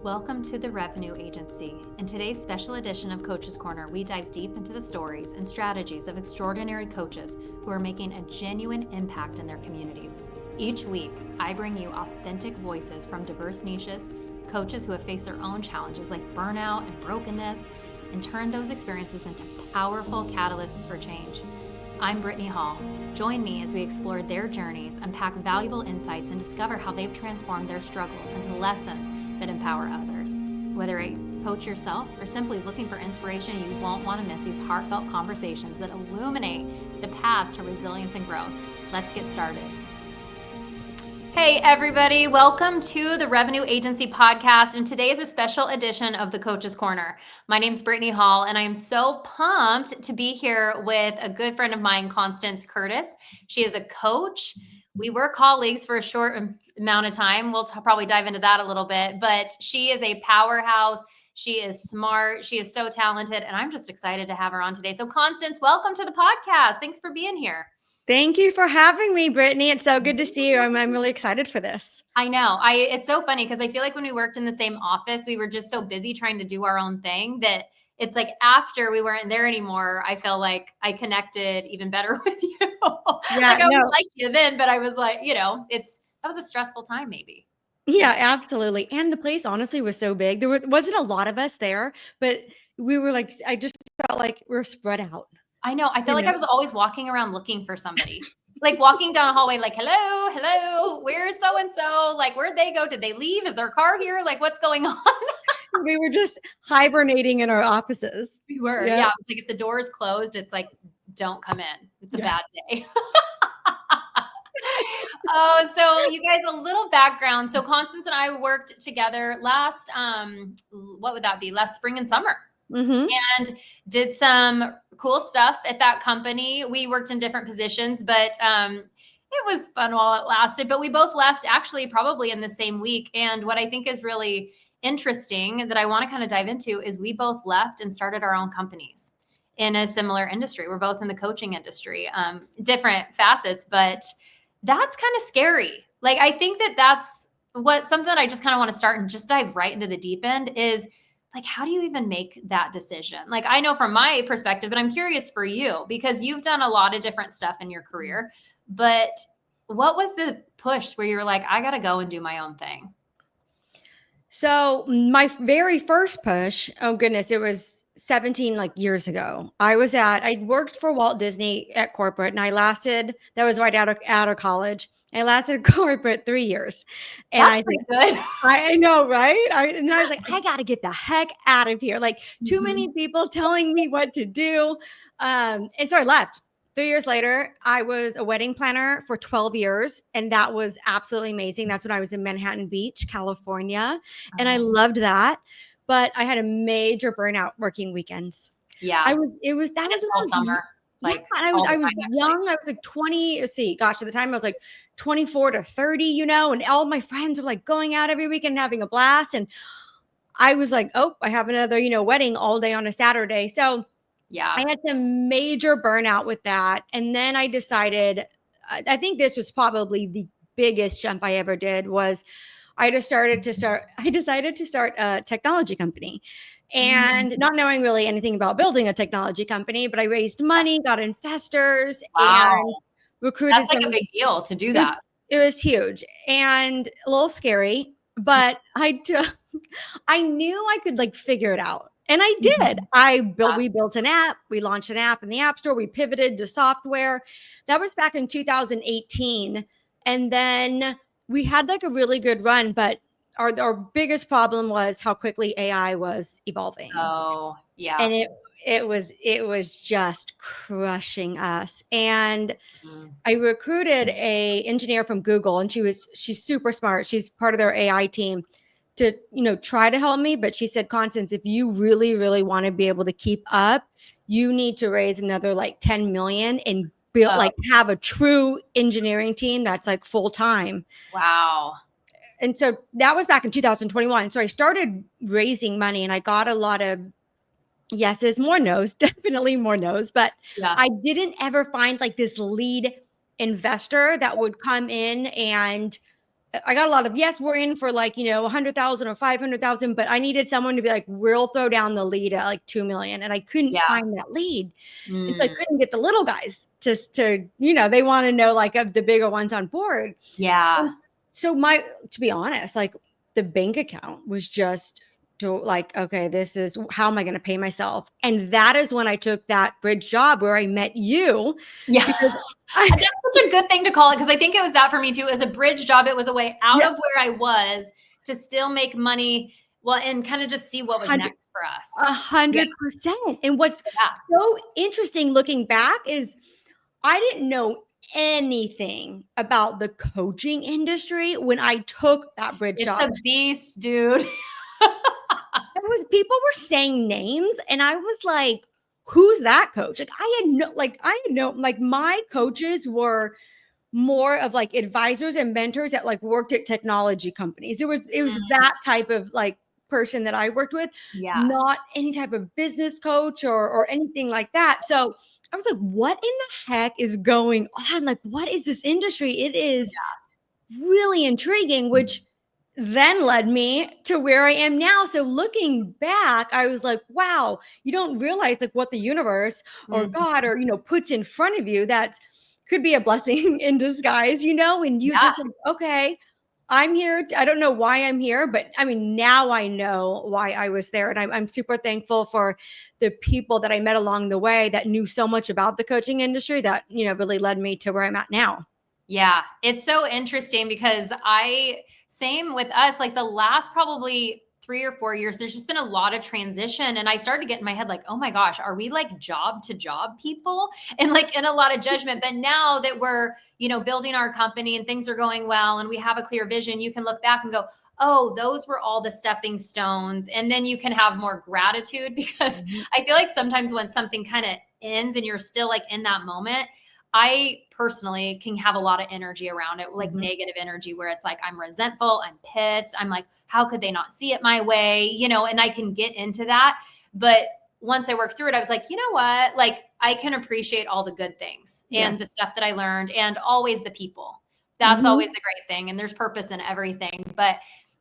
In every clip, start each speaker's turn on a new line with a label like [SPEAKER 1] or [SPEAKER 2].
[SPEAKER 1] Welcome to the Revenue Agency. In today's special edition of Coach's Corner, we dive deep into the stories and strategies of extraordinary coaches who are making a genuine impact in their communities. Each week, I bring you authentic voices from diverse niches, coaches who have faced their own challenges like burnout and brokenness, and turned those experiences into powerful catalysts for change. I'm Brittney Hall. Join me as we explore their journeys, unpack valuable insights, and discover how they've transformed their struggles into lessons that empower others. Whether a coach yourself or simply looking for inspiration, you won't want to miss these heartfelt conversations that illuminate the path to resilience and growth. Let's get started. Hey everybody, welcome to the Revenue Agency podcast, and today is a special edition of the Coach's Corner. My name is Brittney Hall, and I am so pumped to be here with a good friend of mine, Constance Curtis. She is a coach. We were colleagues for a short amount of time. We'll probably dive into that a little bit, but she is a powerhouse. She is smart. She is so talented, and I'm just excited to have her on today. So Constance, welcome to the podcast. Thanks for being here.
[SPEAKER 2] Thank you for having me, Brittney. It's so good to see you. I'm really excited for this.
[SPEAKER 1] I know. It's so funny because I feel like when we worked in the same office, we were just so busy trying to do our own thing that it's like after we weren't there anymore, I feel like I connected even better with you. I always liked you then, but I was like, that was a stressful time maybe.
[SPEAKER 2] Yeah, absolutely. And the place honestly was so big. There wasn't a lot of us there, but we were like, I just felt like we're spread out.
[SPEAKER 1] I know. I felt like I was always walking around looking for somebody, like walking down a hallway, like, hello, where's so-and-so? Like, where'd they go? Did they leave? Is their car here? Like, what's going on?
[SPEAKER 2] We were just hibernating in our offices.
[SPEAKER 1] We were. Yeah. It was like, if the door is closed, it's like, don't come in. It's a bad day. Oh, so you guys, a little background. So Constance and I worked together last, what would that be? Last spring and summer.
[SPEAKER 2] Mm-hmm.
[SPEAKER 1] And did some cool stuff at that company. We worked in different positions, but it was fun while it lasted. But we both left actually probably in the same week. And what I think is really interesting that I want to kind of dive into is we both left and started our own companies in a similar industry. We're both in the coaching industry, different facets, but that's kind of scary. Like, I think that's something that I just kind of want to start and just dive right into the deep end is, like, how do you even make that decision? Like, I know from my perspective, but I'm curious for you because you've done a lot of different stuff in your career, but what was the push where you were like, I got to go and do my own thing?
[SPEAKER 2] So my very first push, oh goodness, it was 17 years ago. I worked for Walt Disney at corporate, and that was right out of college. I lasted corporate 3 years. And
[SPEAKER 1] that's pretty good.
[SPEAKER 2] I know, right? I was like, I got to get the heck out of here. Like, too many people telling me what to do. And so I left. 3 years later, I was a wedding planner for 12 years, and that was absolutely amazing. That's when I was in Manhattan Beach, California, and I loved that. But I had a major burnout working weekends.
[SPEAKER 1] Yeah,
[SPEAKER 2] that was
[SPEAKER 1] all summer.
[SPEAKER 2] I was young. I was like 20. Let's see, gosh, at the time I was like 24 to 30, and all my friends were like going out every weekend, having a blast, and I was like, oh, I have another, wedding all day on a Saturday, so.
[SPEAKER 1] Yeah,
[SPEAKER 2] I had some major burnout with that. And then I decided, I think this was probably the biggest jump I ever did, was I decided to start a technology company, and not knowing really anything about building a technology company, but I raised money, got investors, and recruited.
[SPEAKER 1] That's like a big deal to do that.
[SPEAKER 2] It was huge and a little scary, but I knew I could figure it out. And I did. We built an app. We launched an app in the App Store. We pivoted to software. That was back in 2018. And then we had a really good run, but our biggest problem was how quickly AI was evolving.
[SPEAKER 1] Oh, yeah.
[SPEAKER 2] And it was just crushing us. And I recruited a engineer from Google, and she's super smart. She's part of their AI team, to try to help me. But she said, Constance, if you really, really want to be able to keep up, you need to raise another 10 million and build have a true engineering team that's full time.
[SPEAKER 1] Wow.
[SPEAKER 2] And so that was back in 2021. So I started raising money, and I got a lot of yeses, more no's, definitely more no's, but I didn't ever find this lead investor that would come in and I got a lot of, yes, we're in for like, 100,000 or 500,000, but I needed someone to be like, we'll throw down the lead at like 2 million. And I couldn't find that lead. And so I couldn't get the little guys just to, they want to know like of the bigger ones on board.
[SPEAKER 1] Yeah.
[SPEAKER 2] And so to be honest, like the bank account was just like, okay, this is, how am I going to pay myself? And that is when I took that bridge job where I met you.
[SPEAKER 1] Yeah. That's such a good thing to call it, because I think it was that for me too. As a bridge job, it was a way out of where I was to still make money, well, and kind of just see what was next for us.
[SPEAKER 2] 100%. And what's so interesting looking back is I didn't know anything about the coaching industry when I took that bridge job.
[SPEAKER 1] It's a beast, dude.
[SPEAKER 2] People were saying names and I was like, who's that coach? Like I had no, like my coaches were more of like advisors and mentors that like worked at technology companies. It was that type of like person that I worked with, not any type of business coach or anything like that. So I was like, what in the heck is going on? Like, what is this industry? It is really intriguing, which then led me to where I am now. So looking back, I was like, wow, you don't realize like what the universe or God or, puts in front of you that could be a blessing in disguise, and you just like, okay, I'm here. I don't know why I'm here, but I mean, now I know why I was there. And I'm super thankful for the people that I met along the way that knew so much about the coaching industry that, really led me to where I'm at now.
[SPEAKER 1] Yeah. It's so interesting because same with us, like the last probably 3 or 4 years, there's just been a lot of transition. And I started to get in my head, like, oh my gosh, are we like job to job people? And like in a lot of judgment. But now that we're, building our company and things are going well and we have a clear vision, you can look back and go, oh, those were all the stepping stones. And then you can have more gratitude, because I feel like sometimes when something kind of ends and you're still like in that moment, I personally can have a lot of energy around it, like negative energy, where it's like, I'm resentful, I'm pissed. I'm like, how could they not see it my way? And I can get into that. But once I worked through it, I was like, you know what? Like I can appreciate all the good things and the stuff that I learned, and always the people. That's always the great thing. And there's purpose in everything, but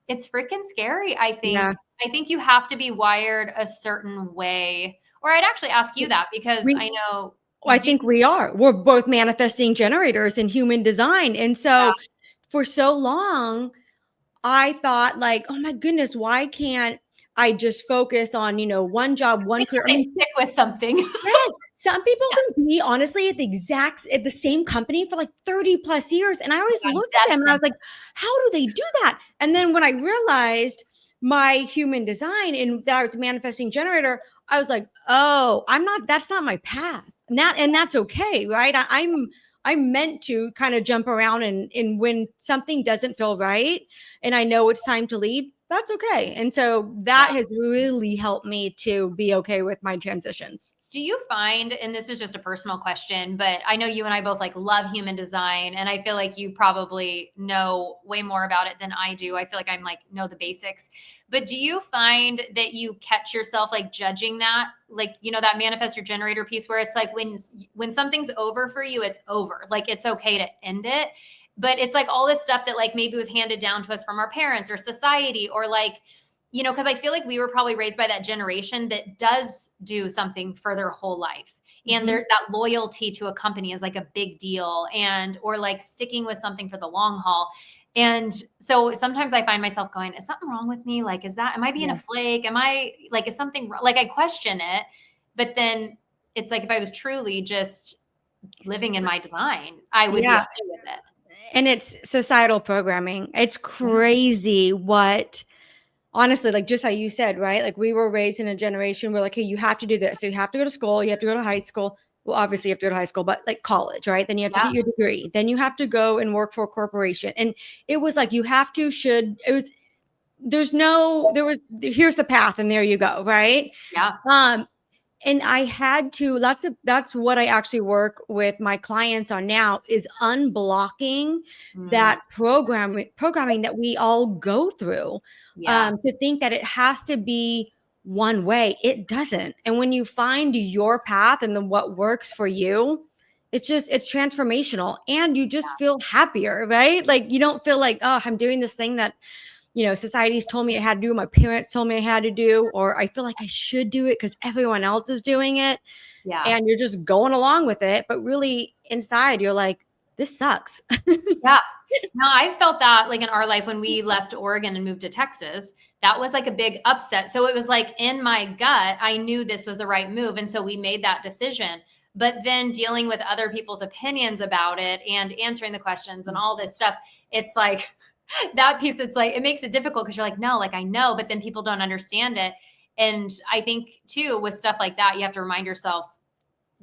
[SPEAKER 1] it's freaking scary. I think you have to be wired a certain way, or I'd actually ask you that, because I know.
[SPEAKER 2] Well, I think we are. We're both manifesting generators in human design. And so for so long, I thought like, oh my goodness, why can't I just focus on, one job, one career?
[SPEAKER 1] I stick with something.
[SPEAKER 2] Yes. Some people can be honestly at the same company for like 30 plus years. And I always looked at them and I was like, how do they do that? And then when I realized my human design and that I was a manifesting generator, I was like, oh, that's not my path. And that's okay, right? I'm meant to kind of jump around and when something doesn't feel right and I know it's time to leave, that's okay. And so that has really helped me to be okay with my transitions.
[SPEAKER 1] Do you find, and this is just a personal question, but I know you and I both like love human design, and I feel like you probably know way more about it than I do. I feel like I'm like, know the basics, but do you find that you catch yourself like judging that, like, that manifestor generator piece where it's like when something's over for you, it's over, like it's okay to end it. But it's like all this stuff that like maybe was handed down to us from our parents or society, or like, because I feel like we were probably raised by that generation that does do something for their whole life. And that loyalty to a company is like a big deal, or like sticking with something for the long haul. And so sometimes I find myself going, is something wrong with me? Like, am I being a flake? Am I like, is something wrong? Like I question it, but then it's like, if I was truly just living in my design, I would be okay with it.
[SPEAKER 2] And it's societal programming. It's crazy what, honestly, like just how you said, right? Like we were raised in a generation where like, hey, you have to do this. So you have to go to school. You have to go to high school. Well, obviously you have to go to high school, but like college, right? Then you have to get your degree. Then you have to go and work for a corporation. And it was like, you have to, here's the path and there you go. Right.
[SPEAKER 1] Yeah.
[SPEAKER 2] And I had to, that's what I actually work with my clients on now, is unblocking that programming that we all go through, to think that it has to be one way. It doesn't. And when you find your path and then what works for you, It's transformational, and you just feel happier, right? Like you don't feel like, oh, I'm doing this thing that, society's told me I had to do, my parents told me I had to do, or I feel like I should do it because everyone else is doing it.
[SPEAKER 1] Yeah.
[SPEAKER 2] And you're just going along with it. But really inside, you're like, this sucks.
[SPEAKER 1] Yeah. No, I felt that like in our life when we left Oregon and moved to Texas, that was like a big upset. So it was like in my gut, I knew this was the right move. And so we made that decision. But then dealing with other people's opinions about it and answering the questions and all this stuff, it's like that piece, it's like, it makes it difficult because you're like, no, like I know, but then people don't understand it. And I think too, with stuff like that, you have to remind yourself,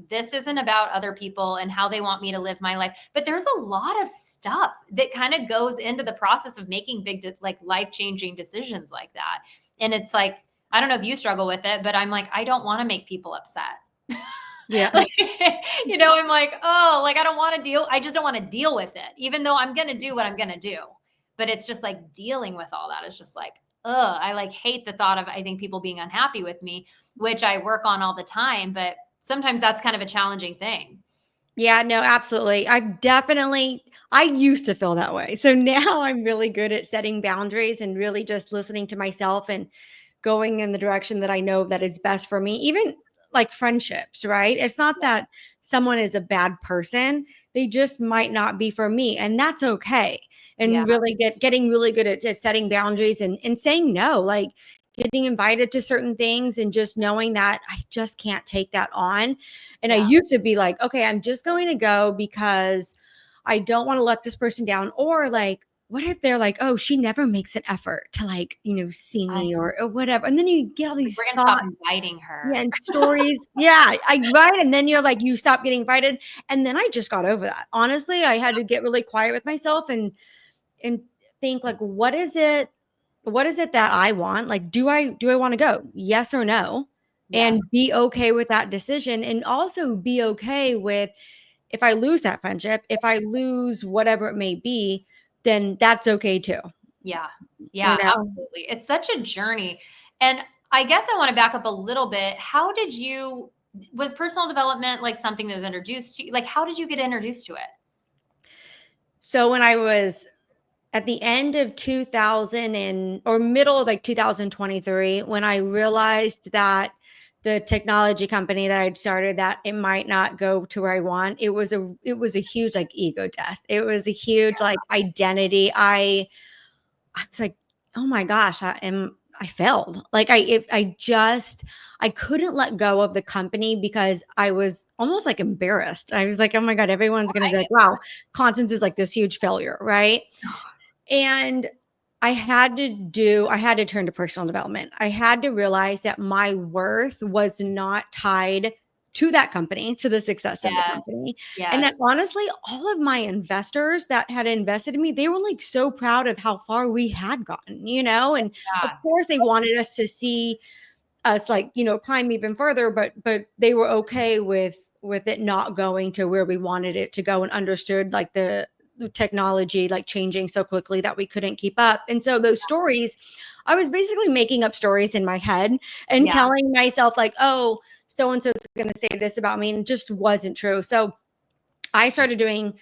[SPEAKER 1] this isn't about other people and how they want me to live my life. But there's a lot of stuff that kind of goes into the process of making big, like life-changing decisions like that. And it's like, I don't know if you struggle with it, but I'm like, I don't want to make people upset.
[SPEAKER 2] Yeah.
[SPEAKER 1] Like, I'm like, oh, like, I just don't want to deal with it, even though I'm going to do what I'm going to do. But it's just like dealing with all that is just like, I like hate the thought of, I think, people being unhappy with me, which I work on all the time. But sometimes that's kind of a challenging thing.
[SPEAKER 2] Yeah, no, absolutely. I used to feel that way. So now I'm really good at setting boundaries and really just listening to myself and going in the direction that I know that is best for me. Even like friendships, right? It's not that someone is a bad person. They just might not be for me. And that's okay. And really getting really good at setting boundaries and saying no, like getting invited to certain things and just knowing that I just can't take that on. And I used to be like, okay, I'm just going to go because I don't want to let this person down. Or like, what if they're like, oh, she never makes an effort to like, see me or whatever. And then you get all these
[SPEAKER 1] We're gonna
[SPEAKER 2] thoughts.
[SPEAKER 1] stop inviting her.
[SPEAKER 2] Yeah, and stories. Yeah, right. And then you're like, you stop getting invited. And then I just got over that. Honestly, I had to get really quiet with myself and think like, what is it that I want? Like, do I want to go? Yes or no? And be okay with that decision, and also be okay with if I lose that friendship, if I lose whatever it may be, then that's okay too.
[SPEAKER 1] Yeah. Yeah, absolutely. It's such a journey. And I guess I want to back up a little bit. Was personal development like something that was introduced to you? Like, how did you get introduced to it?
[SPEAKER 2] So when I was at the end of 2000 or middle of like 2023, when I realized that the technology company that I'd started, that it might not go to where I want, it was a huge like ego death. It was a huge like identity. I was like, oh my gosh, I failed. Like I couldn't let go of the company because I was almost like embarrassed. I was like, oh my God, everyone's going to be like, wow, Constance is like this huge failure. Right. And I had to turn to personal development. I had to realize that my worth was not tied to that company, to the success of the company. And that honestly, all of my investors that had invested in me, they were like so proud of how far we had gotten, and of course they wanted us to see us like, climb even further, but they were okay with it not going to where we wanted it to go, and understood like the technology like changing so quickly that we couldn't keep up. And so those stories, I was basically making up stories in my head and telling myself like, oh, so-and-so is going to say this about me, and it just wasn't true. So I started doing,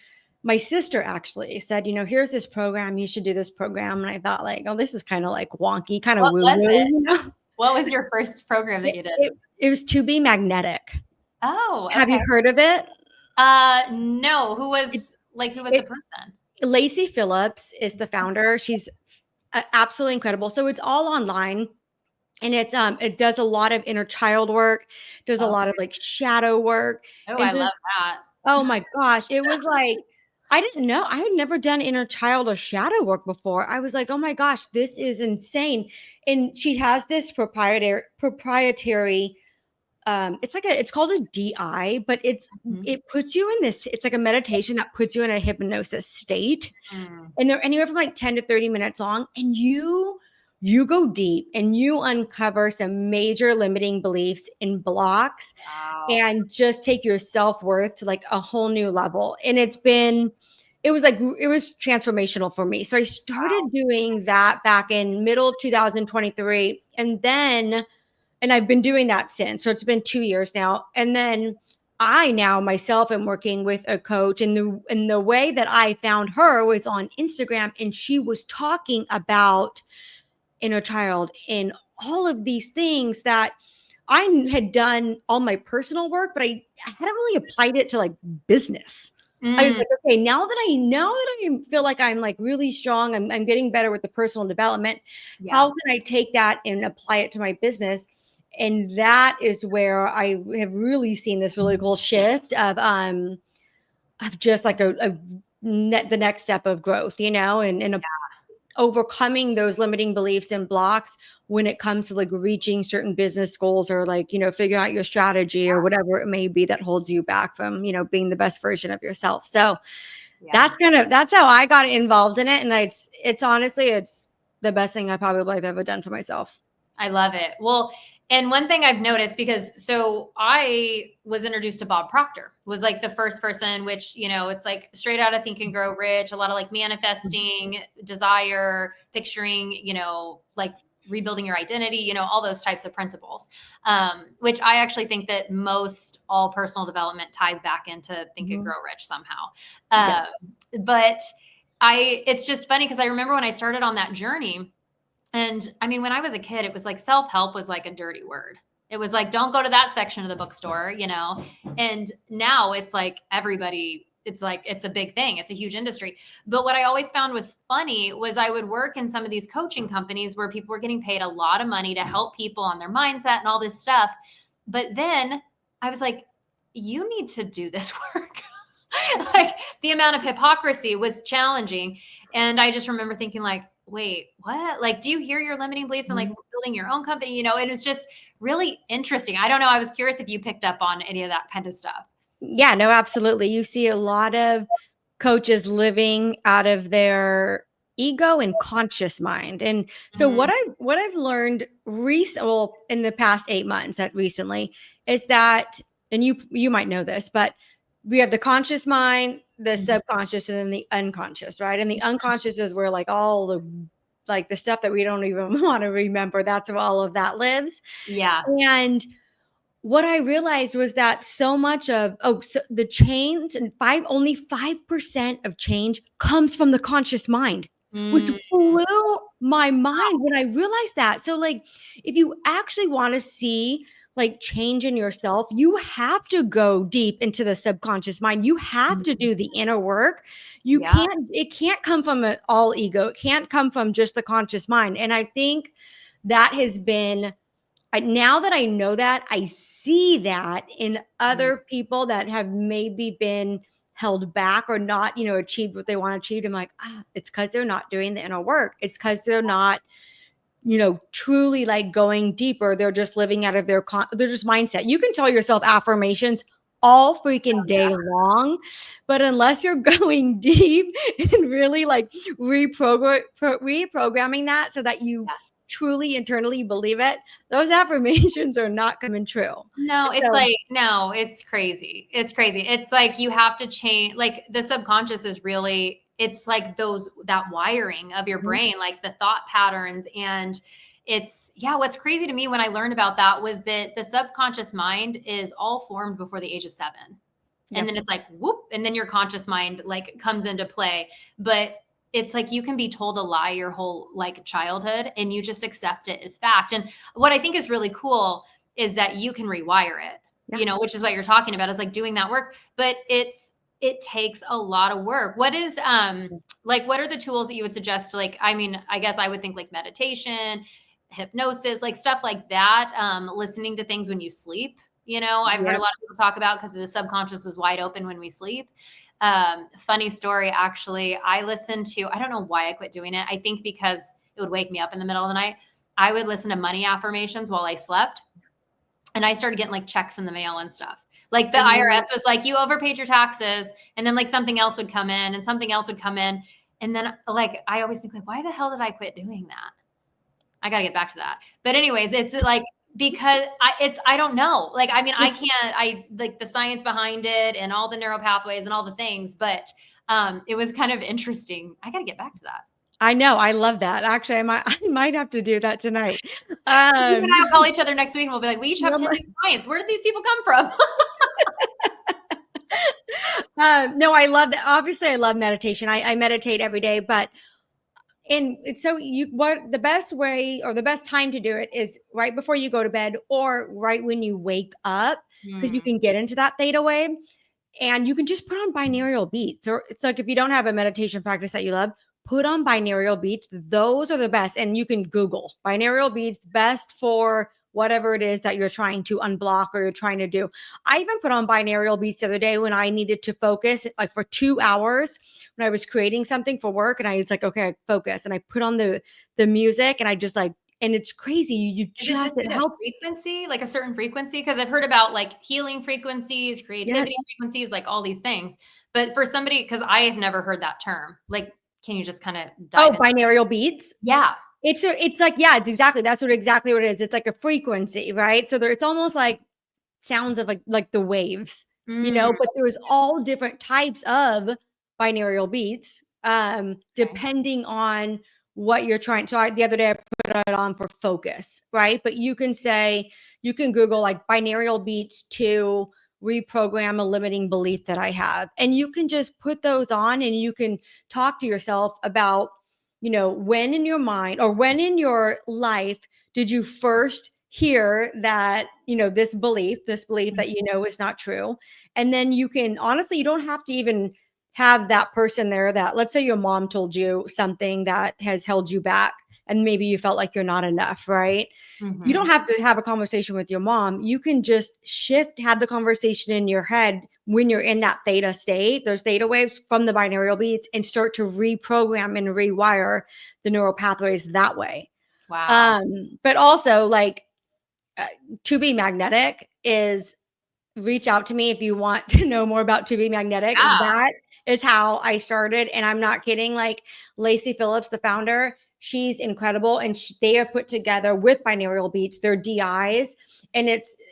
[SPEAKER 2] my sister actually said, here's this program, you should do this program. And I thought like, oh, this is kind of like wonky, kind of woo-woo.
[SPEAKER 1] What was your first program that you did?
[SPEAKER 2] It was To Be Magnetic.
[SPEAKER 1] Oh, okay.
[SPEAKER 2] Have you heard of it?
[SPEAKER 1] No. Who was the person?
[SPEAKER 2] Lacey Phillips is the founder. She's absolutely incredible. So it's all online, and it does a lot of inner child work, does a lot of like shadow work.
[SPEAKER 1] Oh, I love that.
[SPEAKER 2] Oh my gosh. It was like, I didn't know. I had never done inner child or shadow work before. I was like, oh my gosh, this is insane. And she has this proprietary it's called a DI, but it puts you in this, it's like a meditation that puts you in a hypnosis state. And they're anywhere from like 10 to 30 minutes long. And you go deep and you uncover some major limiting beliefs and blocks, and just take your self-worth to like a whole new level. And it was transformational for me. So I started doing that back in middle of 2023. And I've been doing that since. So it's been 2 years now. And then I now myself am working with a coach, and the way that I found her was on Instagram, and she was talking about inner child and all of these things that I had done all my personal work, but I hadn't really applied it to like business. I was
[SPEAKER 1] Mm,
[SPEAKER 2] like, okay, now that I feel like I'm like really strong, I'm getting better with the personal development.
[SPEAKER 1] yeah.
[SPEAKER 2] How can I take that and apply it to my business? And that is where I have really seen this really cool shift of just like the next step of growth, and overcoming those limiting beliefs and blocks when it comes to like reaching certain business goals, or like, figuring out your strategy or whatever it may be that holds you back from, being the best version of yourself. So
[SPEAKER 1] Yeah.
[SPEAKER 2] that's how I got involved in it. And it's honestly, it's the best thing I probably have ever done for myself.
[SPEAKER 1] I love it. Well, and one thing I've noticed, because so I was introduced to Bob Proctor, was like the first person, which, it's like straight out of Think and Grow Rich, a lot of like manifesting, desire, picturing, like rebuilding your identity, all those types of principles, which I actually think that most all personal development ties back into Think and
[SPEAKER 2] Mhm.
[SPEAKER 1] Grow Rich somehow.
[SPEAKER 2] Yeah.
[SPEAKER 1] But it's just funny because I remember when I started on that journey. And I mean, when I was a kid, it was like self-help was like a dirty word. It was like, don't go to that section of the bookstore, And now it's like everybody, it's like, it's a big thing. It's a huge industry. But what I always found was funny was I would work in some of these coaching companies where people were getting paid a lot of money to help people on their mindset and all this stuff. But then I was like, you need to do this work. Like the amount of hypocrisy was challenging. And I just remember thinking like, wait, what? Like, do you hear your limiting beliefs and like
[SPEAKER 2] Mhm.
[SPEAKER 1] building your own company? It was just really interesting. I don't know. I was curious if you picked up on any of that kind of stuff.
[SPEAKER 2] Yeah, no, absolutely. You see a lot of coaches living out of their ego and conscious mind. And so
[SPEAKER 1] Mhm.
[SPEAKER 2] what I've learned well, in the past 8 months at recently is that, and you might know this, but we have the conscious mind, the
[SPEAKER 1] Mhm.
[SPEAKER 2] subconscious, and then the unconscious, right? And the unconscious is where like all the stuff that we don't even want to remember. That's where all of that lives.
[SPEAKER 1] Yeah.
[SPEAKER 2] And what I realized was that so much of so the change, and only 5% of change comes from the conscious mind, which
[SPEAKER 1] Mm,
[SPEAKER 2] blew my mind when I realized that. So like if you actually want to see like change in yourself, you have to go deep into the subconscious mind. You have to
[SPEAKER 1] mhm.
[SPEAKER 2] do the inner work.
[SPEAKER 1] Yeah.
[SPEAKER 2] It can't come from all ego. It can't come from just the conscious mind. And I think that has been now that I know that, I see that in
[SPEAKER 1] Mm,
[SPEAKER 2] other people that have maybe been held back or not, achieved what they want to achieve. I'm like, it's because they're not doing the inner work. It's because they're not, truly like going deeper. They're just living out of they're just mindset. You can tell yourself affirmations all freaking day long, but unless you're going deep and really like reprogramming that so that you
[SPEAKER 1] yeah.
[SPEAKER 2] truly internally believe it, those affirmations are not coming true.
[SPEAKER 1] No,
[SPEAKER 2] And
[SPEAKER 1] it's
[SPEAKER 2] so
[SPEAKER 1] like, no, it's crazy. It's crazy. It's like you have to change, like the subconscious is really, it's like that wiring of your
[SPEAKER 2] Mhm.
[SPEAKER 1] brain, like the thought patterns. And yeah, what's crazy to me when I learned about that was that the subconscious mind is all formed before the age of 7. And
[SPEAKER 2] Yep.
[SPEAKER 1] then it's like, whoop, and then your conscious mind like comes into play. But it's like you can be told a lie your whole like childhood and you just accept it as fact. And what I think is really cool is that you can rewire it,
[SPEAKER 2] Yeah.
[SPEAKER 1] which is what you're talking about, is like doing that work. But it takes a lot of work. What is like what are the tools that you would suggest to, like, I mean, I guess I would think like meditation, hypnosis, like stuff like that, listening to things when you sleep. I've heard a
[SPEAKER 2] Yep.
[SPEAKER 1] lot of people talk about because the subconscious is wide open when we sleep. Funny story, actually, I listened to, I don't know why I quit doing it. I think because it would wake me up in the middle of the night. I would listen to money affirmations while I slept. And I started getting like checks in the mail and stuff. Like the IRS was like, you overpaid your taxes. And then like something else would come in and something else would come in. And then like, I always think like, why the hell did I quit doing that? I got to get back to that. But anyways, it's like, because I don't know. Like, I mean, I like the science behind it and all the neural pathways and all the things, but it was kind of interesting. I got to get back to that.
[SPEAKER 2] I know. I love that. Actually, I might have to do that tonight.
[SPEAKER 1] You and
[SPEAKER 2] Um,
[SPEAKER 1] I will call each other next week and we'll be like, we each have
[SPEAKER 2] yeah,
[SPEAKER 1] 10 new clients. Where did these people come from?
[SPEAKER 2] No, I love that. Obviously, I love meditation. I meditate every day, but so what the best way or the best time to do it is right before you go to bed or right when you wake up, because you
[SPEAKER 1] Mm,
[SPEAKER 2] can get into that theta wave. And you can just put on binaural beats, or it's like if you don't have a meditation practice that you love, put on binaural beats. Those are the best. And you can Google binaural beats best for whatever it is that you're trying to unblock or you're trying to do. I even put on binaural beats the other day when I needed to focus like for 2 hours when I was creating something for work. And I was like, okay, I focus. And I put on the music and I just like, and it's crazy. You
[SPEAKER 1] is it
[SPEAKER 2] just,
[SPEAKER 1] just
[SPEAKER 2] it
[SPEAKER 1] at a
[SPEAKER 2] helps.
[SPEAKER 1] frequency, like a certain frequency? Because I've heard about like healing frequencies,
[SPEAKER 2] Yeah.
[SPEAKER 1] creativity frequencies, like all these things. But for somebody, because I have never heard that term, like, can you just kind of dive
[SPEAKER 2] Oh,
[SPEAKER 1] in?
[SPEAKER 2] binaural beats.
[SPEAKER 1] Yeah.
[SPEAKER 2] It's like, yeah, it's exactly what it is. It's like a frequency, right? So it's almost like sounds of like the waves,
[SPEAKER 1] Mm,
[SPEAKER 2] but there's all different types of binaural beats,
[SPEAKER 1] okay.
[SPEAKER 2] depending on what you're trying. So the other day I put it on for focus, right? But you can Google like binaural beats to reprogram a limiting belief that I have. And you can just put those on and you can talk to yourself about, when in your mind or when in your life did you first hear that, this belief that is not true. And then you can honestly, you don't have to even have that person there that, let's say your mom told you something that has held you back and maybe you felt like you're not enough, right? You don't
[SPEAKER 1] Mhm.
[SPEAKER 2] have to have a conversation with your mom. You can just have the conversation in your head when you're in that theta state, those theta waves from the binaural beats, and start to reprogram and rewire the neural pathways that way.
[SPEAKER 1] Wow.
[SPEAKER 2] But also, like, uh, to be magnetic is, reach out to me if you want to know more about to be magnetic.
[SPEAKER 1] Yeah.
[SPEAKER 2] That is how I started. And I'm not kidding. Like Lacey Phillips, the founder, she's incredible. And they have put together with binaural beats, their DIs, and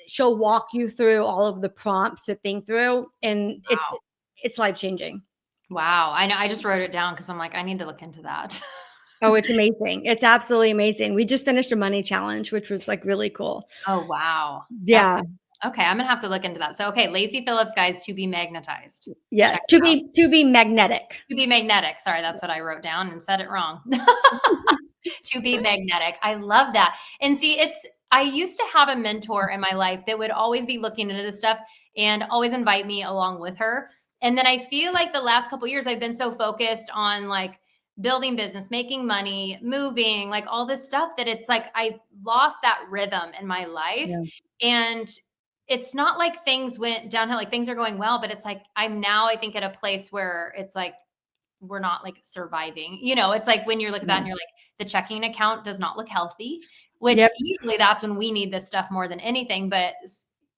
[SPEAKER 2] she'll walk you through all of the prompts to think through. And
[SPEAKER 1] Wow.
[SPEAKER 2] it's life changing.
[SPEAKER 1] Wow. I know. I just wrote it down because I'm like, I need to look into that.
[SPEAKER 2] Oh, it's amazing. It's absolutely amazing. We just finished a money challenge, which was like really cool.
[SPEAKER 1] Oh, wow. That's
[SPEAKER 2] Yeah.
[SPEAKER 1] okay. I'm gonna have to look into that. So, okay, Lacey Phillips, guys, to be magnetized.
[SPEAKER 2] Yeah.
[SPEAKER 1] Check it out.
[SPEAKER 2] To be magnetic.
[SPEAKER 1] To be magnetic. Sorry, that's what I wrote down and said it wrong. To be magnetic. I love that. And see, I used to have a mentor in my life that would always be looking into this stuff and always invite me along with her. And then I feel like the last couple years I've been so focused on like building business, making money, moving, like all this stuff that it's like I lost that rhythm in my life.
[SPEAKER 2] Yeah.
[SPEAKER 1] And it's not like things went downhill, like things are going well, but it's like I'm now, I think, at a place where it's like we're not like surviving. It's like when you look at that and you're like, the checking account does not look healthy, which
[SPEAKER 2] Yep.
[SPEAKER 1] usually that's when we need this stuff more than anything. But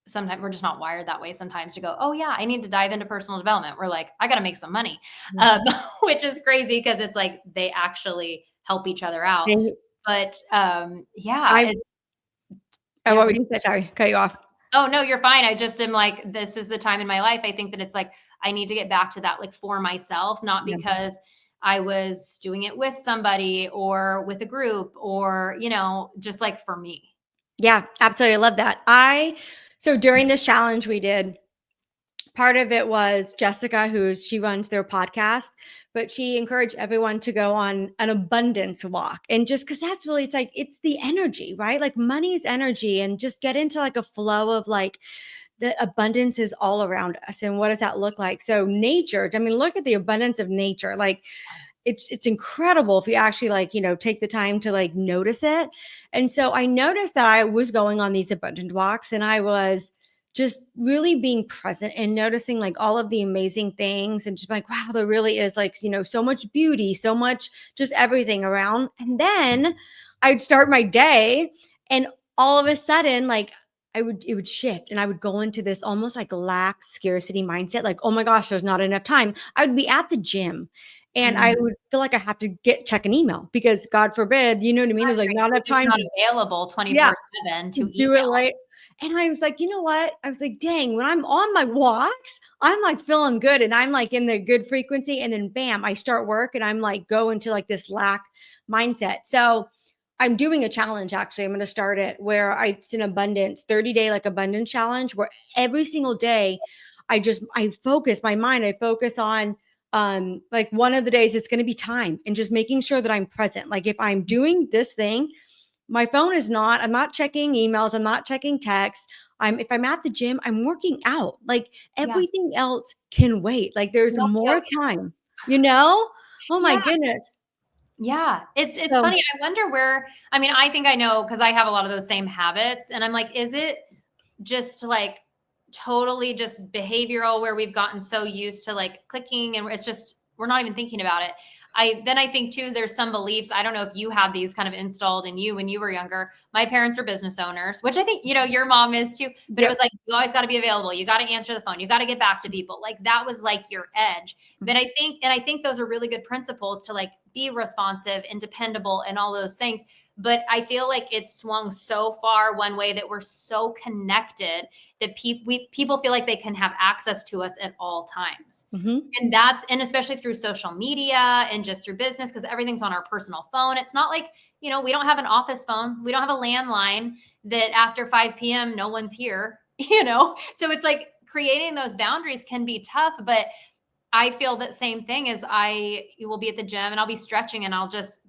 [SPEAKER 1] sometimes we're just not wired that way sometimes to go, oh, yeah, I need to dive into personal development. We're like, I got to make some money, which is crazy because it's like they actually help each other out.
[SPEAKER 2] And
[SPEAKER 1] But yeah,
[SPEAKER 2] I
[SPEAKER 1] it's, yeah.
[SPEAKER 2] what would you say? Sorry, cut you off.
[SPEAKER 1] Oh, no, you're fine. I just am like, this is the time in my life. I think that it's like, I need to get back to that, like for myself, not
[SPEAKER 2] Yeah.
[SPEAKER 1] because I was doing it with somebody or with a group or, just like for me.
[SPEAKER 2] Yeah, absolutely. I love that. So during this challenge we did, part of it was Jessica, she runs their podcast, but she encouraged everyone to go on an abundance walk. And just because that's really, it's the energy, right? Like money's energy, and just get into like a flow of like, the abundance is all around us. And what does that look like? So nature, I mean, look at the abundance of nature. Like it's incredible if you actually like, take the time to like notice it. And so I noticed that I was going on these abundant walks and I was just really being present and noticing like all of the amazing things, and just like, wow, there really is like, so much beauty, so much, just everything around. And then I'd start my day, and all of a sudden, like, it would shift, and I would go into this almost like lack scarcity mindset. Like, oh my gosh, there's not enough time. I would be at the gym and I
[SPEAKER 1] Mhm.
[SPEAKER 2] would feel like I have to check an email because God forbid, you know what I mean? There's like
[SPEAKER 1] Right.
[SPEAKER 2] not
[SPEAKER 1] You're
[SPEAKER 2] enough
[SPEAKER 1] just
[SPEAKER 2] time
[SPEAKER 1] not
[SPEAKER 2] to,
[SPEAKER 1] available
[SPEAKER 2] yeah,
[SPEAKER 1] 24/7 to
[SPEAKER 2] do it
[SPEAKER 1] email.
[SPEAKER 2] late. And I was like, you know what? I was like, dang, when I'm on my walks, I'm like feeling good and I'm like in the good frequency. And then bam, I start work and I'm like go into like this lack mindset. So I'm doing a challenge actually. I'm going to start it where it's an abundance 30-day like abundance challenge where every single day I focus my mind. I focus on like one of the days it's going to be time and just making sure that I'm present. Like if I'm doing this thing, my phone is not, I'm not checking emails. I'm not checking texts. If I'm at the gym, I'm working out. Like
[SPEAKER 1] Yeah.
[SPEAKER 2] everything else can wait. Like there's
[SPEAKER 1] Well,
[SPEAKER 2] more time, you know? Oh my
[SPEAKER 1] yeah.
[SPEAKER 2] goodness.
[SPEAKER 1] Yeah. It's
[SPEAKER 2] So
[SPEAKER 1] funny. I wonder where, I mean, I think I know because I have a lot of those same habits. And I'm like, is it just like totally just behavioral where we've gotten so used to like clicking and it's just, we're not even thinking about it. I think too, there's some beliefs. I don't know if you had these kind of installed in you when you were younger. My parents are business owners, which I think, your mom is too, but it
[SPEAKER 2] yep.
[SPEAKER 1] was like, you always got to be available. You got to answer the phone. You got to get back to people. Like that was like your edge. But I think those are really good principles to like be responsive and dependable and all those things. But I feel like it's swung so far one way that we're so connected that people feel like they can have access to us at all times.
[SPEAKER 2] Mm-hmm.
[SPEAKER 1] And especially through social media and just through business, because everything's on our personal phone. It's not like, we don't have an office phone. We don't have a landline that after 5 p.m., no one's here, So it's like creating those boundaries can be tough, but I feel that same thing as I will be at the gym and I'll be stretching and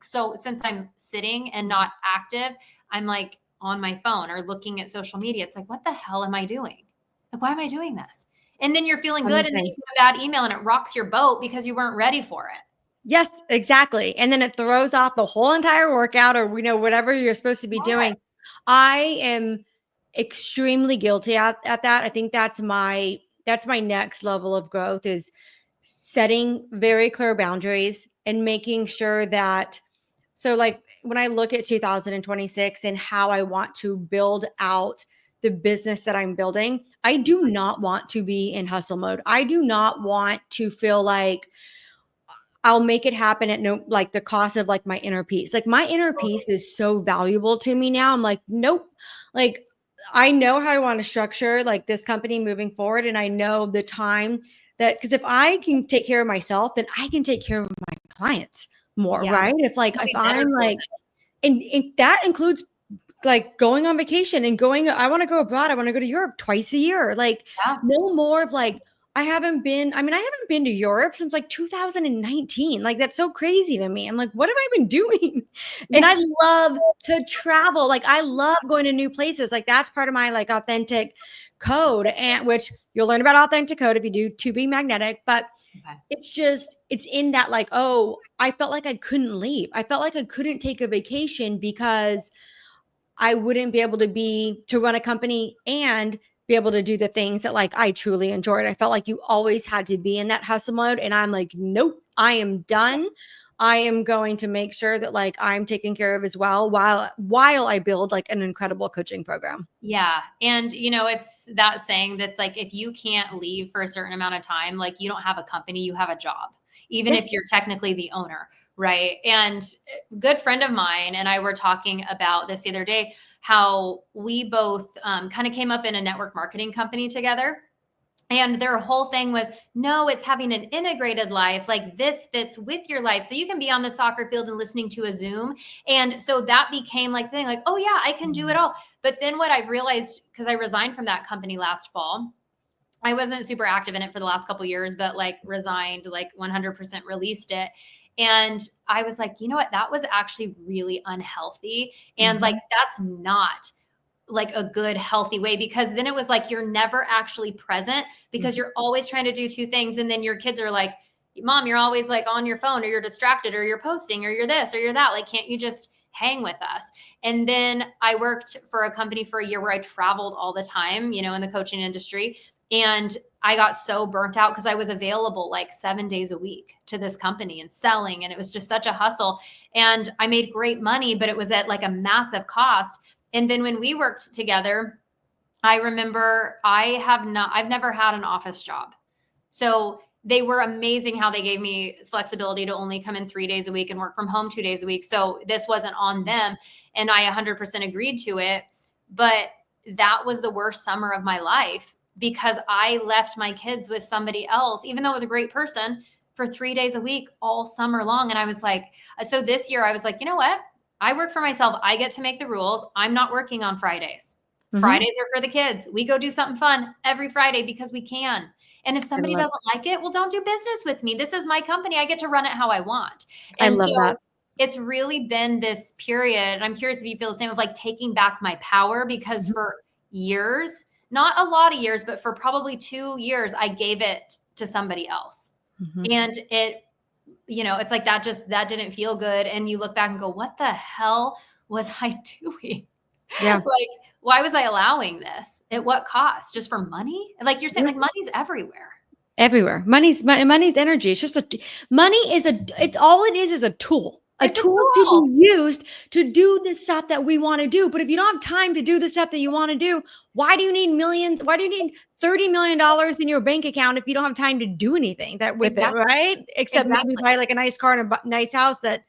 [SPEAKER 1] so since I'm sitting and not active, I'm like on my phone or looking at social media. It's like, what the hell am I doing? Like, why am I doing this? And then you're feeling good and then you get a bad email and it rocks your boat because you weren't ready for it.
[SPEAKER 2] Yes, exactly. And then it throws off the whole entire workout or, whatever you're supposed to be doing. I am extremely guilty at that. I think that's my next level of growth is setting very clear boundaries and making sure that, so like when I look at 2026 and how I want to build out the business that I'm building, I do not want to be in hustle mode. I do not want to feel like I'll make it happen at no, like the cost of like my inner peace. Like my inner peace is so valuable to me now. I'm like, nope. Like I know how I want to structure like this company moving forward. And I know the time because if I can take care of myself, then I can take care of my clients more,
[SPEAKER 1] Yeah.
[SPEAKER 2] right? If I'm like, and that includes like going on vacation and I want to go abroad. I want to go to Europe twice a year. Like no more of like, I haven't been to Europe since like 2019. Like that's so crazy to me. I'm like, what have I been doing? And I love to travel. Like I love going to new places. Like that's part of my like authentic code, and which you'll learn about authentic code if you do To Be Magnetic. But it's in that like, oh, I felt like I couldn't leave. I felt like I couldn't take a vacation because I wouldn't be able to run a company and be able to do the things that like I truly enjoyed. I felt like you always had to be in that hustle mode. And I'm like, nope, I am done. I am going to make sure that like I'm taken care of as well while I build like an incredible coaching program.
[SPEAKER 1] Yeah. And it's that saying that's like, if you can't leave for a certain amount of time, like you don't have a company, you have a job, even if you're technically the owner. Right. And a good friend of mine and I were talking about this the other day, how we both kind of came up in a network marketing company together. And their whole thing was, no, it's having an integrated life. Like this fits with your life. So you can be on the soccer field and listening to a Zoom. And so that became like the thing like, oh yeah, I can do it all. But then what I've realized, because I resigned from that company last fall, I wasn't super active in it for the last couple of years, but like resigned, like 100% released it. And I was like, you know what? That was actually really unhealthy. And like, that's not like a good, healthy way, because then it was like, you're never actually present because you're always trying to do two things. And then your kids are like, mom, you're always like on your phone or you're distracted or you're posting or you're this or you're that. Like, can't you just hang with us? And then I worked for a company for a year where I traveled all the time, in the coaching industry. And I got so burnt out because I was available like 7 days a week to this company and selling. And it was just such a hustle. And I made great money, but it was at like a massive cost. And then when we worked together, I remember I've never had an office job. So they were amazing how they gave me flexibility to only come in 3 days a week and work from home 2 days a week. So this wasn't on them. And I 100% agreed to it. But that was the worst summer of my life because I left my kids with somebody else, even though it was a great person, for 3 days a week all summer long. And I was like, so this year I was like, you know what? I work for myself. I get to make the rules. I'm not working on Fridays. Fridays are for the kids. We go do something fun every Friday because we can. And if somebody doesn't like it, well, don't do business with me. This is my company. I get to run it how I want.
[SPEAKER 2] I
[SPEAKER 1] And
[SPEAKER 2] love
[SPEAKER 1] so
[SPEAKER 2] that.
[SPEAKER 1] it's really been this period. And I'm curious if you feel the same, of like taking back my power, because for years, not a lot of years, but for probably 2 years, I gave it to somebody else. And it, it's like that didn't feel good. And you look back and go, what the hell was I doing?
[SPEAKER 2] Yeah.
[SPEAKER 1] Like, why was I allowing this? At what cost? Just for money? Like you're saying, like money's everywhere.
[SPEAKER 2] Everywhere. Money's energy. It's just it's all it is a tool. A tool to be used to do the stuff that we want to do. But if you don't have time to do the stuff that you want to do, why do you need millions? Why do you need $30 million in your bank account if you don't have time to do anything with it, right? Except maybe buy like a nice car and a nice house. That's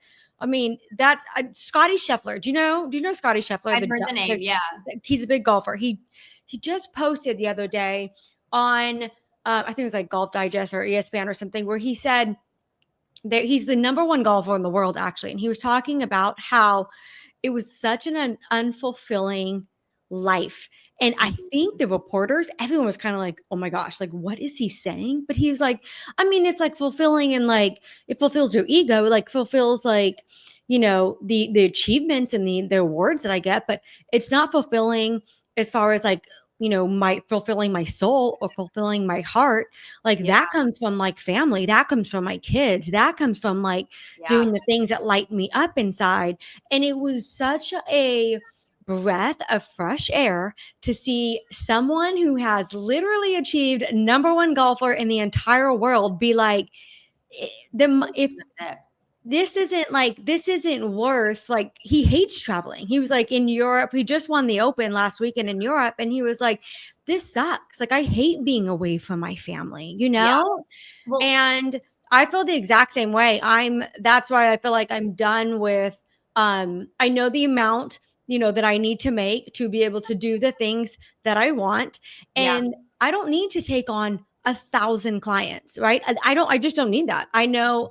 [SPEAKER 2] Scotty Scheffler. Do you know Scotty Scheffler?
[SPEAKER 1] I've heard the name. Yeah.
[SPEAKER 2] He's a big golfer. He just posted the other day on, I think it was like Golf Digest or ESPN or something, where he said that he's the number one golfer in the world, actually. And he was talking about how it was such an unfulfilling life. And I think the reporters, everyone was kind of like, oh my gosh, like, what is he saying? But he was like, it's like fulfilling, and like, it fulfills your ego, like fulfills like, the achievements and the awards that I get, but it's not fulfilling as far as like, my fulfilling my soul or fulfilling my heart. Like that comes from like family. That comes from my kids. That comes from like doing the things that light me up inside. And it was such a breath of fresh air to see someone who has literally achieved number one golfer in the entire world be like, if this isn't worth, like, he hates traveling. He was like in Europe. He just won the Open last weekend in Europe. And he was like, this sucks. Like, I hate being away from my family, Well, and I feel the exact same way. That's why I feel like I'm done with, I know the amount, that I need to make to be able to do the things that I want. And I don't need to take on 1,000 clients, right? I just don't need that. I know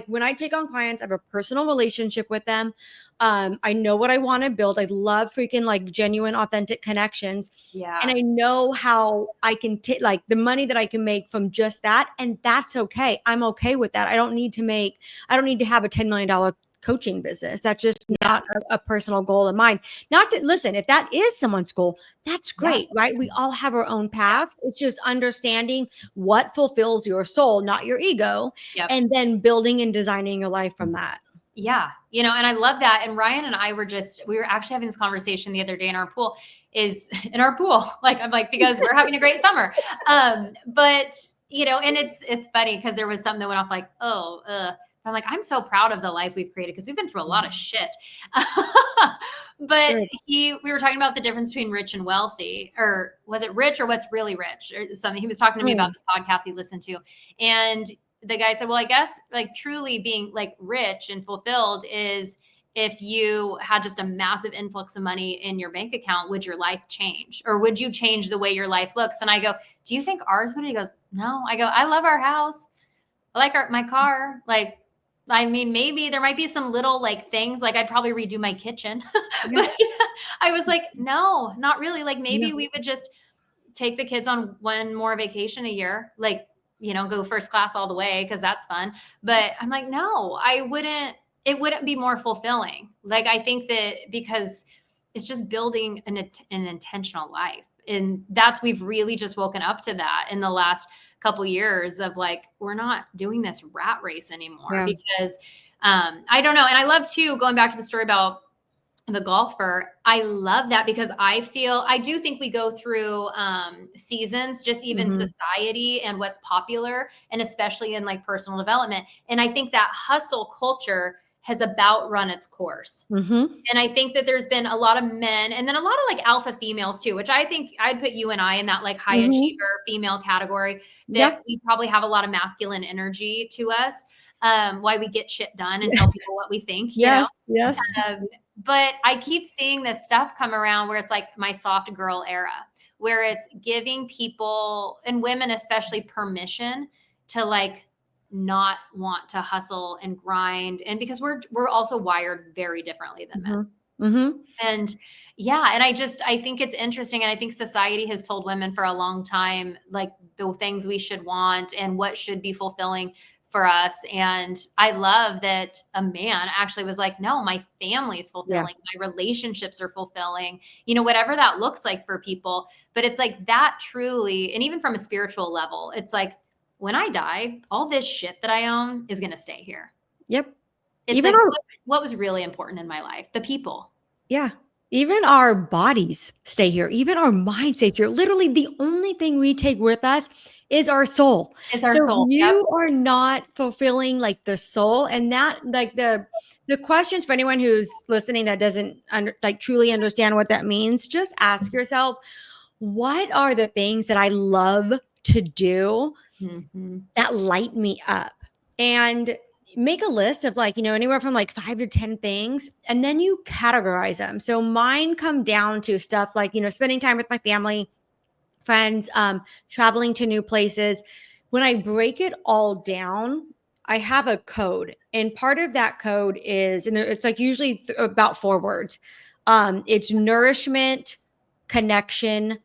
[SPEAKER 2] when I take on clients, I have a personal relationship with them. I know what I want to build. I love freaking like genuine, authentic connections.
[SPEAKER 1] Yeah.
[SPEAKER 2] And I know how I can take like the money that I can make from just that. And that's okay. I'm okay with that. I don't need to have a $10 million coaching business. That's just not a personal goal of mine. Not to listen, if that is someone's goal, that's great, right? We all have our own paths. It's just understanding what fulfills your soul, not your ego, and then building and designing your life from that.
[SPEAKER 1] Yeah. And I love that. And Ryan and I we were actually having this conversation the other day in our pool, like, I'm like, because we're having a great summer. But and it's funny because there was something that went off like, I'm like, I'm so proud of the life we've created because we've been through a lot of shit. But we were talking about the difference between rich and wealthy, or was it rich or what's really rich or something? He was talking to me about this podcast he listened to. And the guy said, well, I guess like truly being like rich and fulfilled is if you had just a massive influx of money in your bank account, would your life change? Or would you change the way your life looks? And I go, do you think ours would? He goes, no. I go, I love our house. I like my car. Like, maybe there might be some little like things, like I'd probably redo my kitchen. But I was like, no, not really. Like maybe we would just take the kids on one more vacation a year, like, go first class all the way, because that's fun. But I'm like, no, it wouldn't be more fulfilling. Like, I think that because it's just building an intentional life. And we've really just woken up to that in the last couple years of like, we're not doing this rat race anymore because I don't know. And I love too, going back to the story about the golfer. I love that because I do think we go through seasons, just even society and what's popular, and especially in like personal development. And I think that hustle culture has about run its course. And I think that there's been a lot of men and then a lot of like alpha females too, which I think I'd put you and I in that like high achiever female category, that we probably have a lot of masculine energy to us. Why we get shit done and tell people what we think,
[SPEAKER 2] Yes.
[SPEAKER 1] But I keep seeing this stuff come around where it's like my soft girl era, where it's giving people and women especially permission to like not want to hustle and grind. And because we're also wired very differently than men.
[SPEAKER 2] Mm-hmm.
[SPEAKER 1] And yeah, and I think it's interesting. And I think society has told women for a long time, like the things we should want and what should be fulfilling for us. And I love that a man actually was like, no, my family is
[SPEAKER 2] Yeah.
[SPEAKER 1] fulfilling. My relationships are fulfilling, whatever that looks like for people. But it's like that truly, and even from a spiritual level, it's like when I die, all this shit that I own is going to stay here.
[SPEAKER 2] Yep.
[SPEAKER 1] It's
[SPEAKER 2] Even
[SPEAKER 1] like,
[SPEAKER 2] our,
[SPEAKER 1] what was really important in my life? The people.
[SPEAKER 2] yeah. Even our bodies stay here. Even our mind stays here. Literally, the only thing we take with us is our soul.
[SPEAKER 1] It's our
[SPEAKER 2] So if
[SPEAKER 1] soul. Yep.
[SPEAKER 2] you are not fulfilling like the soul, and that like the questions for anyone who's listening that doesn't like truly understand what that means, just ask yourself, what are the things that I love to do
[SPEAKER 1] Mm-hmm.
[SPEAKER 2] that light me up? And make a list of like, anywhere from like 5 to 10 things, and then you categorize them. So mine come down to stuff like, spending time with my family, friends, traveling to new places. When I break it all down, I have a code. And part of that code is, and it's like usually about 4 words. It's nourishment, connection,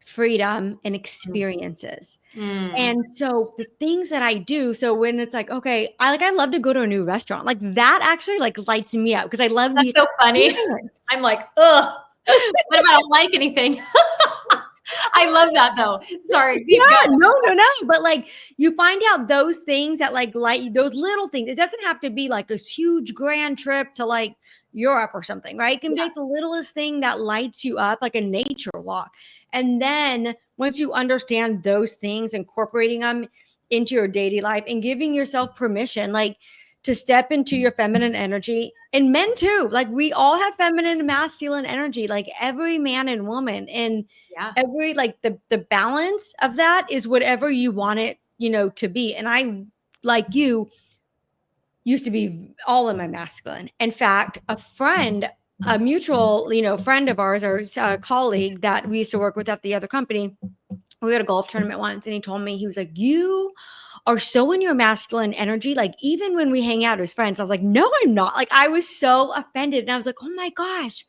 [SPEAKER 2] freedom, and experiences.
[SPEAKER 1] Mm.
[SPEAKER 2] And so the things that I do, so when it's like, okay, I love to go to a new restaurant. Like that actually like lights me up because I love
[SPEAKER 1] That's
[SPEAKER 2] the
[SPEAKER 1] so funny.
[SPEAKER 2] experience.
[SPEAKER 1] I'm like, ugh. What if I don't like anything? I love that though. Sorry, keep
[SPEAKER 2] Yeah,
[SPEAKER 1] going.
[SPEAKER 2] no. But like you find out those things that like light you, those little things. It doesn't have to be like this huge grand trip to like Europe or something, right? It can be
[SPEAKER 1] Yeah.
[SPEAKER 2] like the littlest thing that lights you up, like a nature walk. And then once you understand those things, incorporating them into your daily life and giving yourself permission, like to step into your feminine energy, and men too. Like we all have feminine and masculine energy, like every man and woman. And
[SPEAKER 1] Yeah.
[SPEAKER 2] every like the balance of that is whatever you want it, to be. And I, like you, used to be all in my masculine. In fact, a mutual, friend of ours, or a colleague that we used to work with at the other company, we had a golf tournament once, and he told me, he was like, you are so in your masculine energy. Like, even when we hang out as friends, I was like, no, I'm not. Like, I was so offended. And I was like, oh my gosh,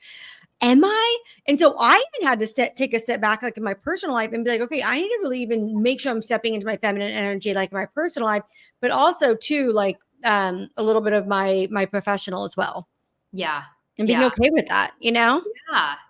[SPEAKER 2] am I? And so I even had to take a step back, like in my personal life, and be like, okay, I need to really even make sure I'm stepping into my feminine energy, like in my personal life, but also too, like a little bit of my professional as well,
[SPEAKER 1] Yeah.
[SPEAKER 2] and being
[SPEAKER 1] Yeah.
[SPEAKER 2] okay with that,
[SPEAKER 1] Yeah.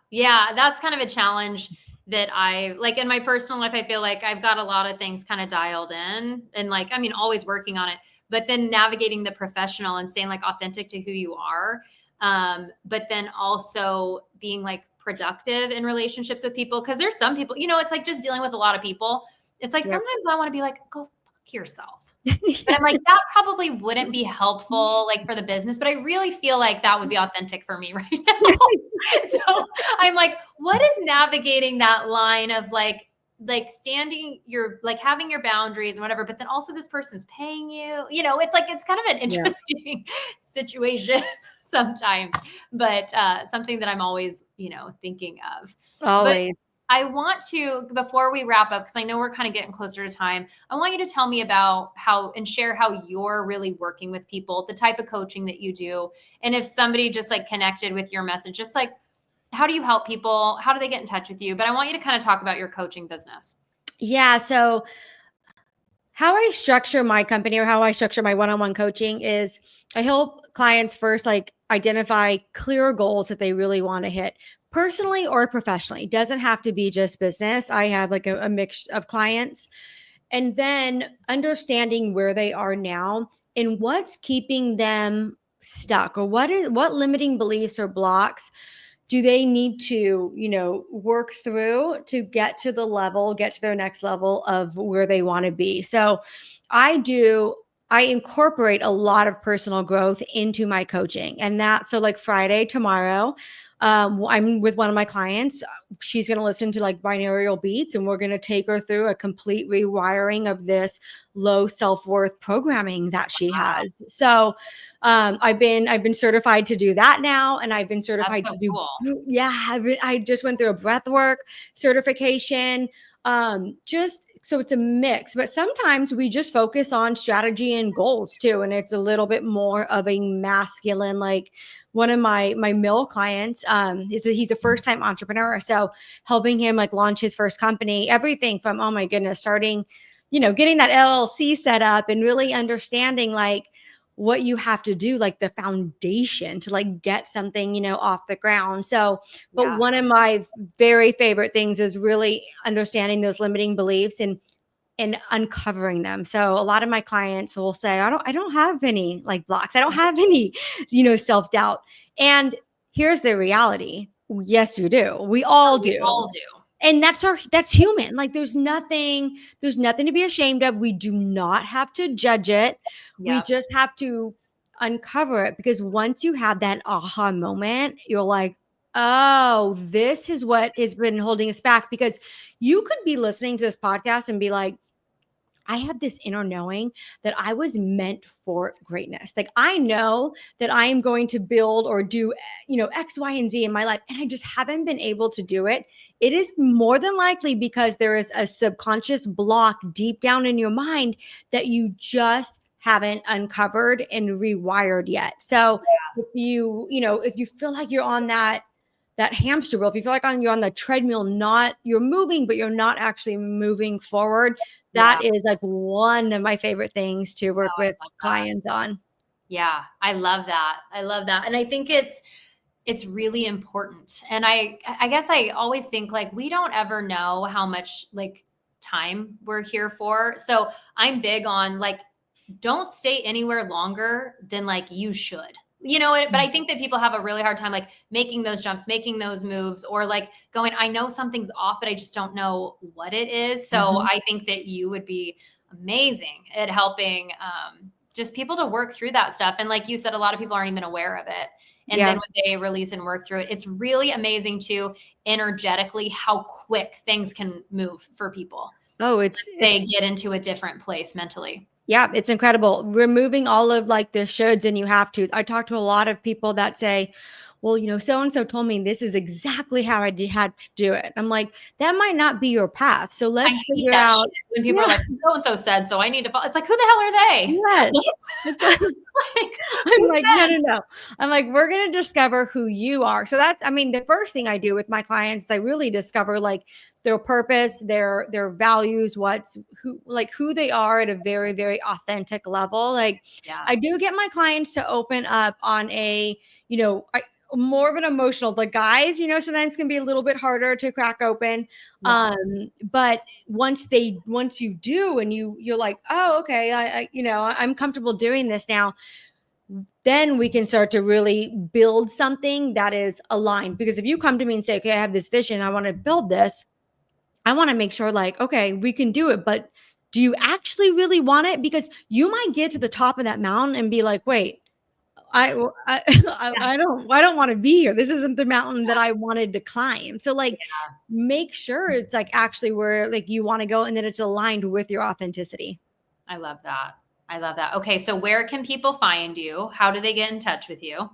[SPEAKER 1] Yeah. That's kind of a challenge that I like in my personal life. I feel like I've got a lot of things kind of dialed in and like, I mean, always working on it, but then navigating the professional and staying like authentic to who you are. But then also being like productive in relationships with people. Cause there's some people, it's like just dealing with a lot of people. It's like,
[SPEAKER 2] Yep.
[SPEAKER 1] sometimes I want to be like, go fuck yourself. But I'm like, that probably wouldn't be helpful, like for the business, but I really feel like that would be authentic for me right now. So I'm like, what is navigating that line of like standing your, like having your boundaries and whatever, but then also this person's paying you, it's like, it's kind of an
[SPEAKER 2] Yeah.
[SPEAKER 1] interesting situation sometimes, but something that I'm always, thinking of. But
[SPEAKER 2] Always.
[SPEAKER 1] I want to, before we wrap up, because I know we're kind of getting closer to time, I want you to tell me about how and share how you're really working with people, the type of coaching that you do. And if somebody just like connected with your message, just like, how do you help people? How do they get in touch with you? But I want you to kind of talk about your coaching business.
[SPEAKER 2] Yeah. So how I structure my company, or how I structure my one-on-one coaching, is I help clients first like identify clear goals that they really want to hit, personally or professionally. It doesn't have to be just business. I have like a mix of clients. And then understanding where they are now and what's keeping them stuck, or what limiting beliefs or blocks do they need to, work through to get to their next level of where they want to be. So I incorporate a lot of personal growth into my coaching. And so like Friday, tomorrow, I'm with one of my clients. She's going to listen to like binaural beats, and we're going to take her through a complete rewiring of this low self-worth programming that she has. So I've been certified to do that now, and I've been
[SPEAKER 1] That's
[SPEAKER 2] certified
[SPEAKER 1] so
[SPEAKER 2] to do,
[SPEAKER 1] cool.
[SPEAKER 2] yeah, I just went through a breath work certification, just so it's a mix, but sometimes we just focus on strategy and goals too. And it's a little bit more of a masculine, like one of my male clients, he's a first time entrepreneur. So helping him like launch his first company, everything from, oh my goodness, starting, getting that LLC set up and really understanding like what you have to do, like the foundation to like get something, off the ground. So, but one of my very favorite things is really understanding those limiting beliefs and uncovering them. So a lot of my clients will say, I don't have any like blocks. I don't have any, self-doubt. And here's the reality. Yes, you do. We all do.
[SPEAKER 1] We all do.
[SPEAKER 2] And that's human. Like there's nothing to be ashamed of. We do not have to judge it. We just have to uncover it, because once you have that aha moment, you're like, oh, this is what has been holding us back. Because you could be listening to this podcast and be like, I have this inner knowing that I was meant for greatness. Like I know that I am going to build or do, X, Y, and Z in my life, and I just haven't been able to do it. It is more than likely because there is a subconscious block deep down in your mind that you just haven't uncovered and rewired yet. So if you feel like you're on that hamster wheel, if you feel like you're on the treadmill, you're moving, but you're not actually moving forward, that is like one of my favorite things to work with clients on.
[SPEAKER 1] Yeah, I love that. And I think it's really important. And I guess I always think like we don't ever know how much like time we're here for. So I'm big on like, don't stay anywhere longer than like you should. But I think that people have a really hard time like making those jumps, making those moves, or like going, I know something's off, but I just don't know what it is. So I think that you would be amazing at helping just people to work through that stuff. And like you said, a lot of people aren't even aware of it. And then when they release and work through it, it's really amazing too, energetically, how quick things can move for people.
[SPEAKER 2] Oh,
[SPEAKER 1] they get into a different place mentally.
[SPEAKER 2] Yeah, it's incredible. Removing all of like the shoulds and you have to. I talk to a lot of people that say, well, so-and-so told me this is exactly how I had to do it. I'm like, that might not be your path. So let's figure out.
[SPEAKER 1] When people are like, so-and-so said, so I need to follow. It's like, who the hell are they?
[SPEAKER 2] Yes. I'm like, no. I'm like, we're going to discover who you are. So the first thing I do with my clients is I really discover like their purpose, their values, who they are at a very, very authentic level. Like I do get my clients to open up on a, more of an emotional, the guys, sometimes can be a little bit harder to crack open. But once you do, and you're like, oh, okay, I'm comfortable doing this now, then we can start to really build something that is aligned. Because if you come to me and say, okay, I have this vision, I want to build this, I want to make sure like, okay, we can do it, but do you actually really want it? Because you might get to the top of that mountain and be like, wait, I don't want to be here. This isn't the mountain that I wanted to climb. So like, make sure it's like actually where like you want to go, and that it's aligned with your authenticity.
[SPEAKER 1] I love that. Okay. So where can people find you? How do they get in touch with you?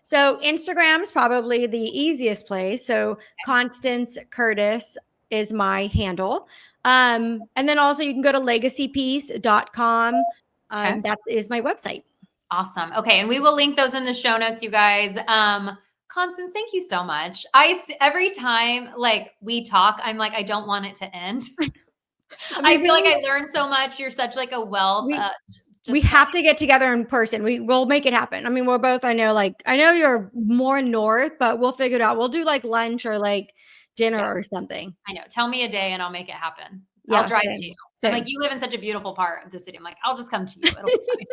[SPEAKER 2] So Instagram is probably the easiest place. So Constance Curtis is my handle. And then also you can go to legacypiece.com. That is my website.
[SPEAKER 1] Awesome. Okay. And we will link those in the show notes, you guys. Constance, thank you so much. Every time like we talk, I'm like, I don't want it to end. I feel like I learned so much. You're such like a wealth.
[SPEAKER 2] We have to get together in person. We'll make it happen. I mean, we're both, I know you're more north, but we'll figure it out. We'll do like lunch or like dinner or something.
[SPEAKER 1] I know. Tell me a day and I'll make it happen. I'll drive to you. Like you live in such a beautiful part of the city. I'm like, I'll just come to you. It'll be fine.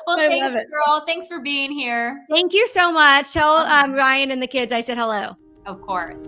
[SPEAKER 1] Well, thanks, girl. Thanks for being here.
[SPEAKER 2] Thank you so much. Tell Ryan and the kids I said hello.
[SPEAKER 1] Of course.